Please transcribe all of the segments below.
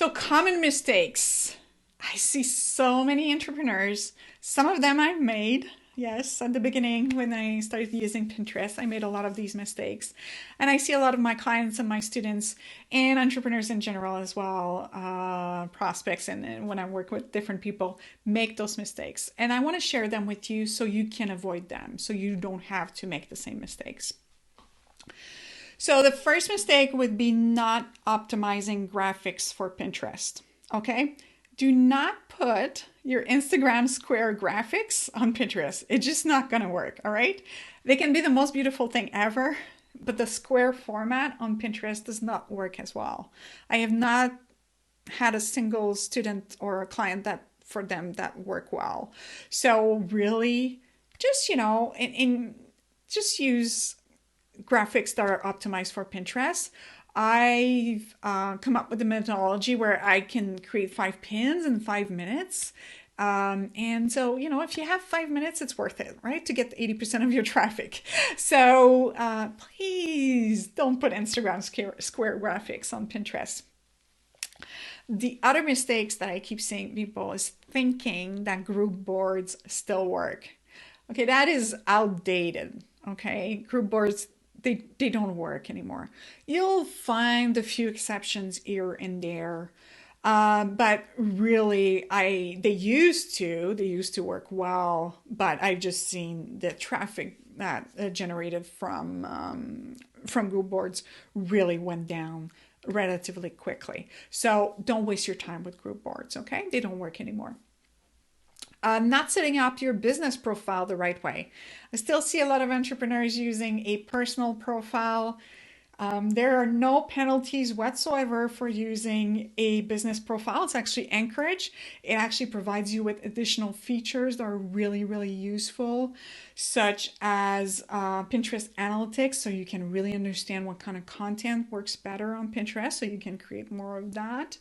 So common mistakes. I see so many entrepreneurs. Some of them I've made. Yes, at the beginning when I started using Pinterest, I made a lot of these mistakes. And I see a lot of my clients and my students and entrepreneurs in general as well, prospects, and when I work with different people, make those mistakes. And I want to share them with you so you can avoid them, so you don't have to make the same mistakes. So the first mistake would be not optimizing graphics for Pinterest. Okay? Do not put your Instagram square graphics on Pinterest. It's just not going to work, all right? They can be the most beautiful thing ever, but the square format on Pinterest does not work as well. I have not had a single student or a client that for them that work well. So really just, just use graphics that are optimized for Pinterest. I've come up with a methodology where I can create 5 pins in 5 minutes. And so, if you have 5 minutes, it's worth it, right? To get 80% of your traffic. So please don't put Instagram square graphics on Pinterest. The other mistakes that I keep seeing people is thinking that group boards still work. Okay, that is outdated. Okay, group boards, they don't work anymore. You'll find a few exceptions here and there. But really, they used to work well, but I've just seen the traffic that generated from group boards really went down relatively quickly. So don't waste your time with group boards, okay? They don't work anymore. Not setting up your business profile the right way. I still see a lot of entrepreneurs using a personal profile. There are no penalties whatsoever for using a business profile. It's actually encouraged. It actually provides you with additional features that are really, really useful, such as Pinterest analytics, so you can really understand what kind of content works better on Pinterest, so you can create more of that.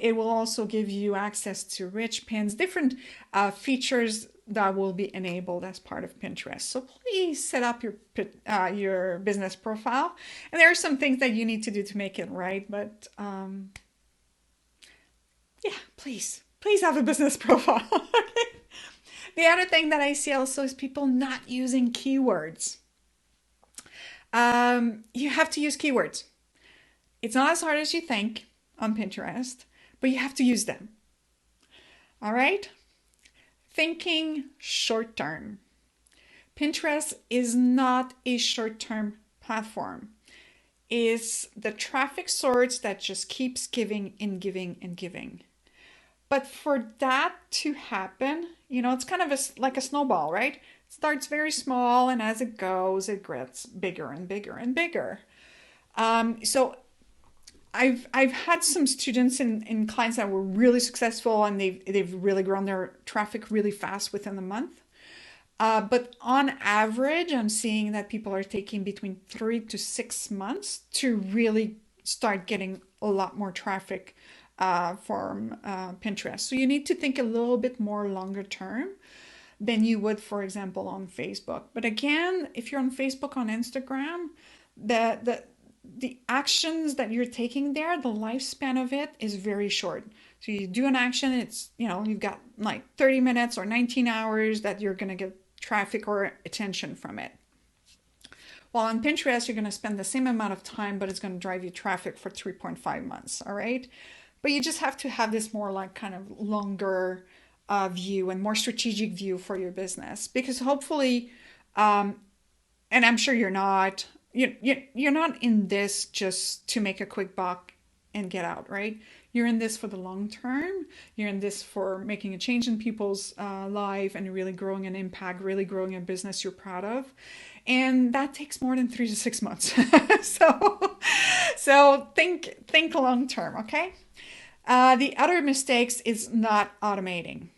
It will also give you access to rich pins, different features that will be enabled as part of Pinterest. So please set up your business profile. And there are some things that you need to do to make it right, but yeah, please have a business profile. Okay. The other thing that I see also is people not using keywords. You have to use keywords. It's not as hard as you think on Pinterest, but you have to use them. All right? Thinking short term. Pinterest is not a short term platform. It's the traffic source that just keeps giving and giving and giving. But for that to happen, it's kind of like a snowball, right? It starts very small, and as it goes, it gets bigger and bigger and bigger. So I've had some students and clients that were really successful, and they've really grown their traffic really fast within a month. But on average, I'm seeing that people are taking between 3 to 6 months to really start getting a lot more traffic from Pinterest. So you need to think a little bit more longer term than you would, for example, on Facebook. But again, if you're on Facebook, on Instagram, the actions that you're taking there, the lifespan of it is very short. So you do an action, it's, you've got like 30 minutes or 19 hours that you're going to get traffic or attention from it. While on Pinterest, you're going to spend the same amount of time, but it's going to drive you traffic for 3.5 months. All right. But you just have to have this more like kind of longer view and more strategic view for your business, because hopefully, and I'm sure you're not in this just to make a quick buck and get out, right? You're in this for the long term. You're in this for making a change in people's life and really growing an impact, really growing a business you're proud of. And that takes more than 3 to 6 months. so think long term, okay? The other mistakes is not automating.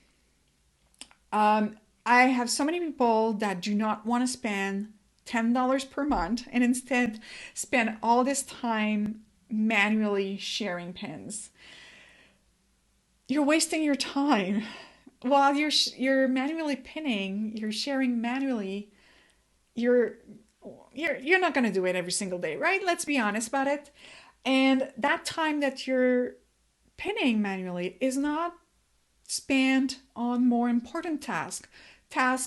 I have so many people that do not want to spend $10 per month and instead spend all this time manually sharing pins. You're wasting your time. While you're manually pinning, you're sharing manually, you're not going to do it every single day, right? Let's be honest about it. And that time that you're pinning manually is not spent on more important tasks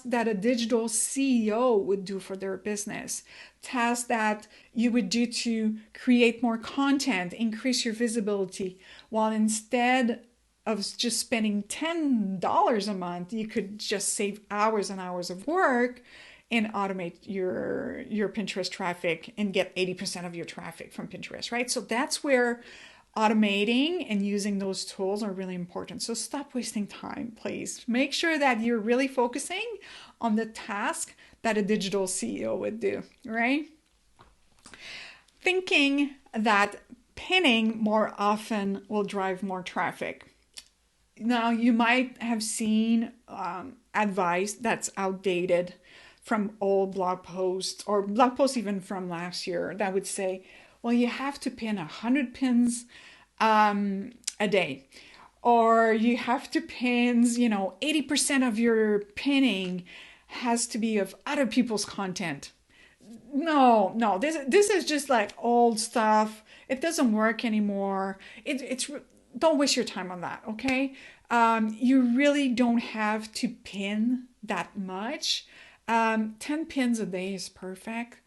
that a digital CEO would do for their business, tasks that you would do to create more content, increase your visibility, while instead of just spending $10 a month, you could just save hours and hours of work and automate your Pinterest traffic and get 80% of your traffic from Pinterest, right? So that's where automating and using those tools are really important. So stop wasting time, please. Make sure that you're really focusing on the task that a digital CEO would do, right? Thinking that pinning more often will drive more traffic. Now, you might have seen advice that's outdated from old blog posts or blog posts even from last year that would say, well, you have to pin 100 pins a day, or you have to pin, 80% of your pinning has to be of other people's content. No, this is just like old stuff. It doesn't work anymore. It's don't waste your time on that, okay? You really don't have to pin that much. 10 pins a day is perfect.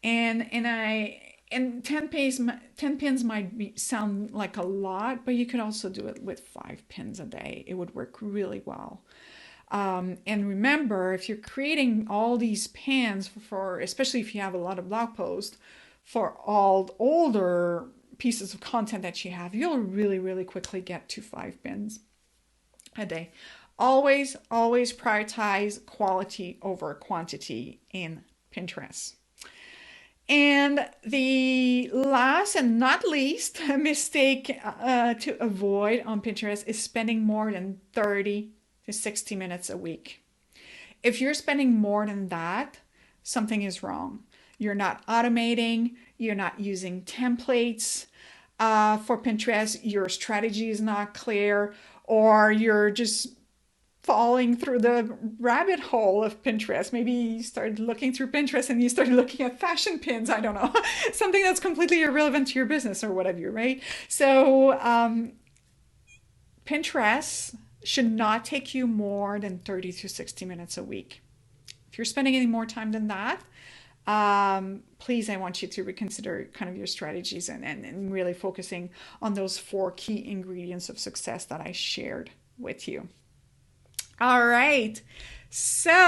And 10 pins might sound like a lot, but you could also do it with 5 pins a day. It would work really well. And remember, if you're creating all these pins for, especially if you have a lot of blog posts, for all older pieces of content that you have, you'll really, really quickly get to 5 pins a day. Always prioritize quality over quantity in Pinterest. And the last and not least mistake to avoid on Pinterest is spending more than 30 to 60 minutes a week. If you're spending more than that, something is wrong. You're not automating, you're not using templates for Pinterest, your strategy is not clear, or you're just falling through the rabbit hole of Pinterest. Maybe you started looking through Pinterest and you started looking at fashion pins. I don't know, something that's completely irrelevant to your business or whatever, right? So Pinterest should not take you more than 30 to 60 minutes a week. If you're spending any more time than that, please, I want you to reconsider kind of your strategies and really focusing on those 4 key ingredients of success that I shared with you. All right. So